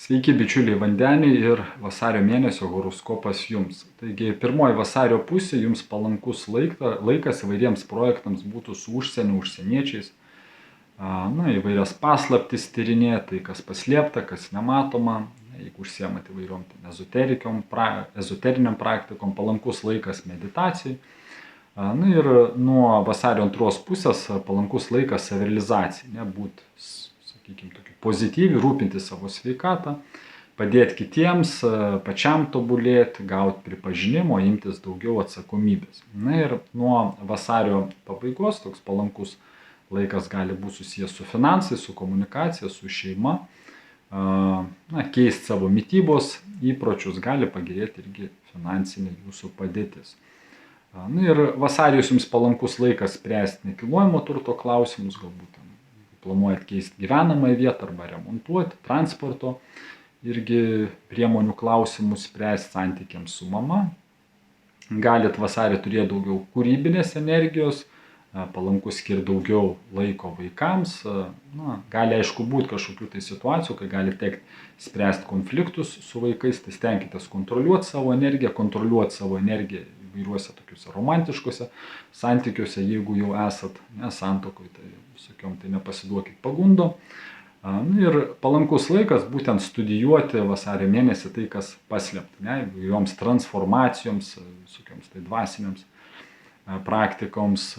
Sveiki bičiuliai vandeniai ir vasario mėnesio horoskopas jums. Taigi pirmoji vasario pusė jums palankus laikas įvairiems projektams būtų su užsieniečiais. Įvairias paslaptis tyrinėti, tai kas paslėpta, kas nematoma. Jeigu užsiemate įvairiom ezoteriniam praktikom, palankus laikas meditacijai. Ir nuo vasario antros pusės palankus laikas savirealizacijai, būt, sakykime, pozityviai, rūpinti savo sveikatą, padėti kitiems, pačiam tobulėti, gauti pripažinimo, imtis daugiau atsakomybės. Ir nuo vasario pabaigos toks palankus laikas gali būti susijęs su finansais, su komunikacija, su šeima. Keisti savo mitybos įpročius, gali pagerėti irgi finansinė jūsų padėtis. Ir vasarijos jums palankus laikas spręsti nekilnojamo turto klausimus, galbūt planuojat keisti gyvenamąją vietą arba remontuoti, transporto irgi priemonių klausimus spręsti, santykiams su mama. Galit vasarį turėti daugiau kūrybinės energijos, palankus skirti daugiau laiko vaikams. Gali aišku būti kažkokių tai situacijų, kai gali tekti spręsti konfliktus su vaikais, tai stenkitės kontroliuoti savo energiją įvairiuose tokiuose romantiškuose santykiuose, jeigu jau esat santuokoj, tai visokiom tai nepasiduokit pagundom. Ir palankus laikas būtent studijuoti vasario mėnesį tai, kas paslėpta, įvairioms transformacijoms, visokioms tai dvasiniams praktikoms,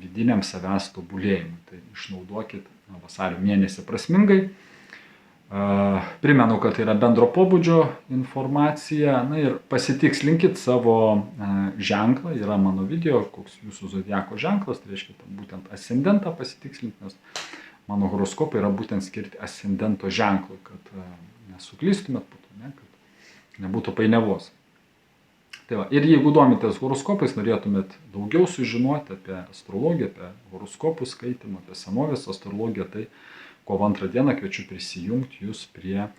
vidiniams savęs tobulėjimui. Tai išnaudokit vasario mėnesį prasmingai. Primenu, kad tai yra bendro pobūdžio informacija. Ir pasitikslinkit savo ženklą. Yra mano video, koks jūsų zodiako ženklas, tai reiškia būtent ascendentą pasitikslinti, nes mano horoskopai yra būtent skirti ascendento ženklui, kad nesuklystumėt po to, kad nebūtų painiavos. Ir jeigu domitės horoskopais, norėtumėt daugiau sužinoti apie astrologiją, apie horoskopų skaitimą, apie senovės astrologiją, tai kovo 2 dieną kviečiu prisijungti jūs prie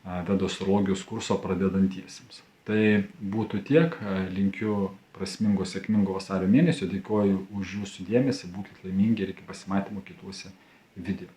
Vedų astrologijos kurso pradedantiesiems. Tai būtų tiek, linkiu prasmingo, sėkmingo vasario mėnesio, dėkoju už jūsų dėmesį, būkite laimingi ir iki pasimatymo kituose video.